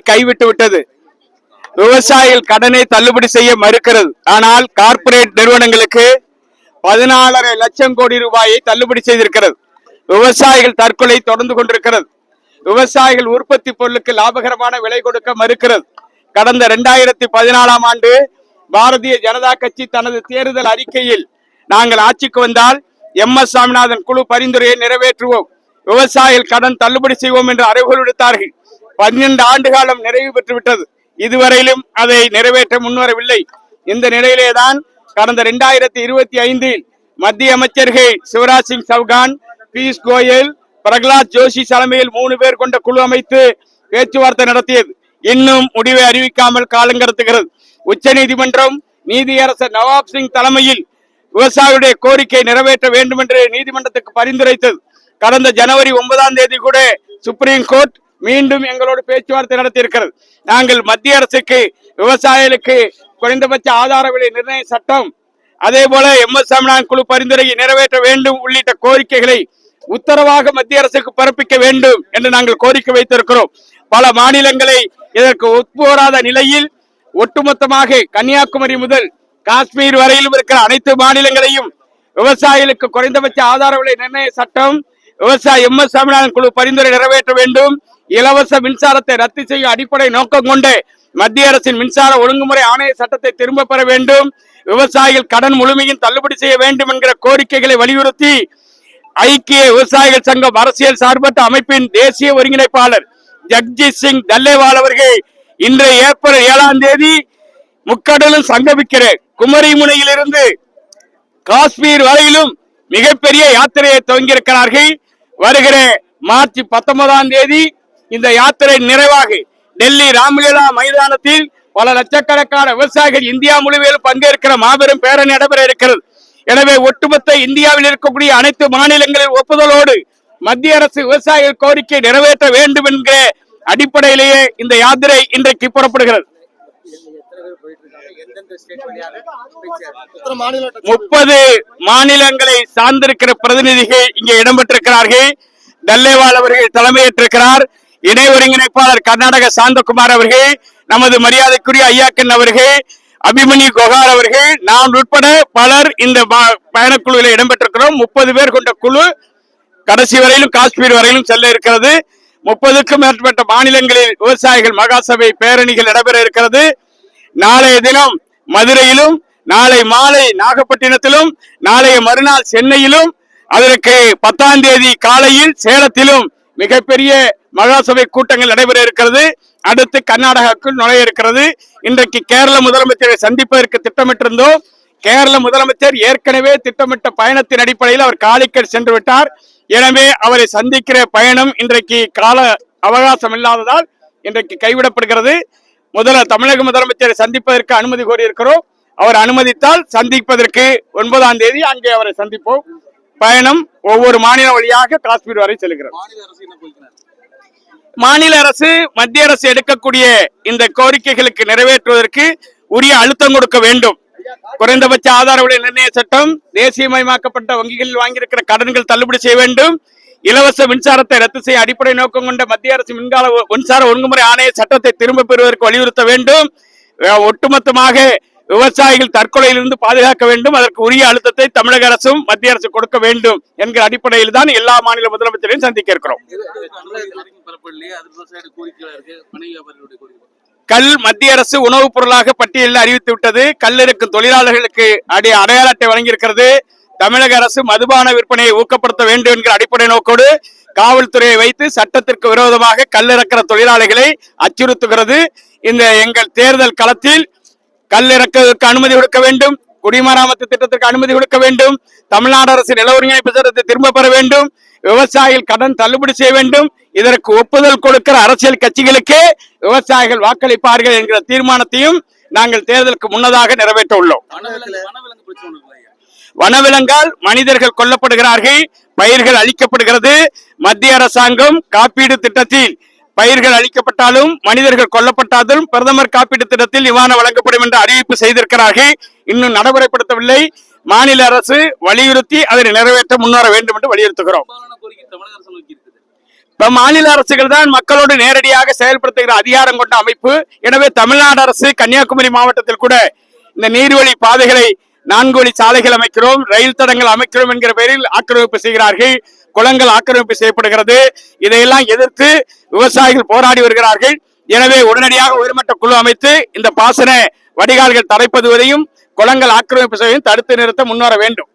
கைவிட்டு விட்டது. விவசாயிகள் கடனை தள்ளுபடி செய்ய மறுக்கிறது. ஆனால் கார்ப்பரேட் நிறுவனங்களுக்கு 14.5 லட்சம் கோடி ரூபாயை தள்ளுபடி செய்திருக்கிறது. விவசாயிகள் தற்கொலை தொடர்ந்து கொண்டிருக்கிறது. விவசாயிகள் உற்பத்தி பொருளுக்கு லாபகரமான விலை கொடுக்க மறுக்கிறது. கடந்த 2014ஆம் ஆண்டு பாரதிய ஜனதா கட்சி தனது தேர்தல் அறிக்கையில் நாங்கள் ஆட்சிக்கு வந்தால் MS சாமிநாதன் குழு பரிந்துரையை நிறைவேற்றுவோம், விவசாயிகள் கடன் தள்ளுபடி செய்வோம் என்று அறிவுறுத்தல் விடுத்தார்கள். 12 ஆண்டு காலம் நிறைவு பெற்றுவிட்டது. இதுவரையிலும் அதை நிறைவேற்ற முன்வரவில்லை. இந்த நிலையிலேதான் கடந்த 2025இல் மத்திய அமைச்சர்கள் சிவராஜ் சிங் சௌகான், பியூஷ் கோயல், பிரகலாத் ஜோஷி தலைமையில் 3 பேர் கொண்ட குழு அமைத்து பேச்சுவார்த்தை நடத்தியது. இன்னும் முடிவை அறிவிக்காமல் காலங்கடத்துகிறது. உச்ச நீதிமன்றம் நீதியரசர் நவாப் சிங் தலைமையில் விவசாயிகளுடைய கோரிக்கை நிறைவேற்ற வேண்டும் என்று நீதிமன்றத்துக்கு பரிந்துரைத்தது. கடந்த ஜனவரி 9ஆம் தேதி கூட சுப்ரீம் கோர்ட் மீண்டும் எங்களோடு பேச்சுவார்த்தை நடத்தியிருக்கிறது. நாங்கள் மத்திய அரசுக்கு விவசாயிகளுக்கு குறைந்தபட்ச ஆதார விலை நிர்ணய சட்டம், அதே போல MS சாமிநாதன் குழு பரிந்துரையை நிறைவேற்ற வேண்டும் உள்ளிட்ட கோரிக்கைகளை உத்தரவாக மத்திய அரசுக்கு பிறப்பிக்க வேண்டும் என்று நாங்கள் கோரிக்கை வைத்திருக்கிறோம். பல மாநிலங்களை இதற்கு ஒப்புவராத நிலையில் ஒட்டுமொத்தமாக கன்னியாகுமரி முதல் காஷ்மீர் வரையிலும் இருக்கிற அனைத்து மாநிலங்களையும் விவசாயிகளுக்கு குறைந்தபட்ச ஆதார விலை நிர்ணய சட்டம், விவசாய MS சாமிநாதன் குழு பரிந்துரை நிறைவேற்ற வேண்டும், இலவச மின்சாரத்தை ரத்து செய்யும் அடிப்படை நோக்கம் கொண்டு மத்திய அரசின் மின்சார ஒழுங்குமுறை ஆணைய சட்டத்தை திரும்ப பெற வேண்டும், விவசாயிகள் கடன் முழுமையும் தள்ளுபடி செய்ய வேண்டும் என்கிற கோரிக்கைகளை வலியுறுத்தி ஐக்கிய விவசாயிகள் சங்கம் அரசியல் சார்பற்ற அமைப்பின் தேசிய ஒருங்கிணைப்பாளர் ஜக்ஜித் சிங் டல்லேவால் அவர்கள் இன்று ஏப்ரல் 7ஆம் தேதி முக்கடலும் சங்கமிக்கிற குமரி முனையிலிருந்து காஷ்மீர் வரையிலும் மிகப்பெரிய யாத்திரையை துவங்கியிருக்கிறார்கள். வருகிற மார்ச் 19ஆம் தேதி இந்த யாத்திரை நிறைவாக டெல்லி ராம்லீலா மைதானத்தில் பல லட்சக்கணக்கான விவசாயிகள் இந்தியா முழுவதும் பங்கேற்கிற மாபெரும் பேரணி நடைபெற இருக்கிறது. எனவே ஒட்டுமொத்த இந்தியாவில் இருக்கக்கூடிய அனைத்து மாநிலங்களின் ஒப்புதலோடு மத்திய அரசு விவசாயிகள் கோரிக்கை நிறைவேற்ற வேண்டும் என்கிற அடிப்படையிலேயே இந்த யாத்திரை இன்றைக்கு புறப்படுகிறது. 30 மாநிலங்களை சார்ந்திருக்கிற பிரதிநிதிகள் இங்கே இடம்பெற்றிருக்கிறார்கள். டல்லேவால் அவர்கள் தலைமையேற்றிருக்கிறார். இணை ஒருங்கிணைப்பாளர் கர்நாடக சாந்தகுமார் அவர்கள், நமது மரியாதைக்குரிய ஐயாக்கன் அவர்கள், அபிமன்யு கோகார் அவர்கள், நான் உட்பட பலர் இந்த பயணக்குழுவில் இடம்பெற்றிருக்கிறோம். 30 பேர் கொண்ட குழு கடைசி வரையிலும் காஷ்மீர் வரையிலும் செல்ல இருக்கிறது. 30க்கும் மேற்பட்ட மாநிலங்களில் விவசாயிகள் மகாசபை பேரணிகள் நடைபெற இருக்கிறது. நாளைய தினம் மதுரையிலும், நாளை மாலை நாகப்பட்டினத்திலும், நாளைய மறுநாள் சென்னையிலும், அதற்கு 10ஆம் தேதி காலையில் சேலத்திலும் மிகப்பெரிய மகாசபை கூட்டங்கள் நடைபெற இருக்கிறது. அடுத்து கர்நாடகாவுக்குள் நுழைய இருக்கிறது. இன்றைக்கு கேரள முதலமைச்சரை சந்திப்பதற்கு திட்டமிட்டிருந்தோம். கேரள முதலமைச்சர் ஏற்கனவே திட்டமிட்ட பயணத்தின் அடிப்படையில் அவர் காலிக்கட் சென்று விட்டார். எனவே அவரை சந்திக்கிற பயணம் இன்றைக்கு கால அவகாசம் இல்லாததால் இன்றைக்கு கைவிடப்படுகிறது. தமிழக முதலமைச்சரை சந்திப்பதற்கு அனுமதி கோரியிருக்கிறோம். அவர் அனுமதித்தால் சந்திப்பதற்கு 9ஆம் தேதி அங்கே அவரை சந்திப்போம். பயணம் ஒவ்வொரு மாநில வழியாக காஷ்மீர் வரை செல்கிறது. மாநில அரசு மத்திய அரசு எடுக்கக்கூடிய இந்த கோரிக்கைகளுக்கு நிறைவேற்றுவதற்கு உரிய அழுத்தம் கொடுக்க வேண்டும். குறைந்தபட்ச ஆதார விலை நிர்ணய சட்டம், தேசியமயமாக்கப்பட்ட வங்கிகளில் வாங்கியிருக்கிற கடன்கள் தள்ளுபடி செய்ய வேண்டும், இலவச மின்சாரத்தை ரத்து செய்ய அடிப்படை நோக்கம் கொண்ட மத்திய அரசு மின்சார ஒழுங்குமுறை ஆணைய சட்டத்தை திரும்ப பெறுவதற்கு வலியுறுத்த வேண்டும். ஒட்டுமொத்தமாக விவசாயிகள் தற்கொலையிலிருந்து பாதுகாக்க வேண்டும். அதற்கு உரிய அழுத்தத்தை தமிழக அரசும் மத்திய அரசு கொடுக்க வேண்டும் என்கிற அடிப்படையில் தான் எல்லா மாநில முதலமைச்சரையும் சந்திக்க இருக்கிறோம். கல் மத்திய அரசு உணவுப் பொருளாக பட்டியலில் அறிவித்து விட்டது. கல் இருக்கும் தொழிலாளர்களுக்கு அடையாள அட்டை வழங்கியிருக்கிறது. தமிழக அரசு மதுபான விற்பனையை ஊக்கப்படுத்த வேண்டும் என்கிற அடிப்படை நோக்கோடு காவல்துறையை வைத்து சட்டத்திற்கு விரோதமாக கல் இறக்கிற தொழிலாளிகளை அச்சுறுத்துகிறது. இந்த எங்கள் தேர்தல் களத்தில் கல் இறக்குவதற்கு அனுமதி கொடுக்க வேண்டும், குடிமராமத்து திட்டத்திற்கு அனுமதி கொடுக்க வேண்டும், தமிழ்நாடு அரசு நில ஒருங்கிணைப்பு சட்டத்தை திரும்ப பெற வேண்டும், விவசாயிகள் கடன் தள்ளுபடி செய்ய வேண்டும். இதற்கு ஒப்புதல் கொடுக்கிற அரசியல் கட்சிகளுக்கே விவசாயிகள் வாக்களிப்பார்கள் என்கிற தீர்மானத்தையும் நாங்கள் தேர்தலுக்கு முன்னதாக நிறைவேற்ற உள்ளோம். வனவிலங்கால் மனிதர்கள் கொல்லப்படுகிறார்கள், பயிர்கள் அழிக்கப்படுகிறது. மத்திய அரசாங்கம் காப்பீடு திட்டத்தில் பயிர்கள் அழிக்கப்பட்டாலும் மனிதர்கள் கொல்லப்பட்டாலும் பிரதமர் காப்பீடு திட்டத்தில் நிவாரணம் வழங்கப்படும் என்று அறிவிப்பு செய்திருக்கிறார்கள். இன்னும் நடைமுறைப்படுத்தவில்லை. மாநில அரசு வலியுறுத்தி அதனை நிறைவேற்ற முன்வர வேண்டும் என்று வலியுறுத்துகிறோம். இப்ப மாநில அரசுகள் தான் மக்களோடு நேரடியாக செயல்படுத்துகிற அதிகாரம் கொண்ட அமைப்பு. எனவே தமிழ்நாடு அரசு கன்னியாகுமரி மாவட்டத்தில் கூட இந்த நீர்வழி பாதைகளை 4 வழி சாலைகள் அமைக்கிறோம், ரயில் தடங்கள் அமைக்கிறோம் என்கிற பெயரில் ஆக்கிரமிப்பு செய்கிறார்கள், குளங்கள் ஆக்கிரமிப்பு செய்யப்படுகிறது. இதையெல்லாம் எதிர்த்து விவசாயிகள் போராடி வருகிறார்கள். எனவே உடனடியாக உயர்மட்ட குழு அமைத்து இந்த பாசன வடிகால்கள் தடைப்பதுவதையும் குளங்கள் ஆக்கிரமிப்பு செய்வதையும் தடுத்து நிறுத்த முன்வர வேண்டும்.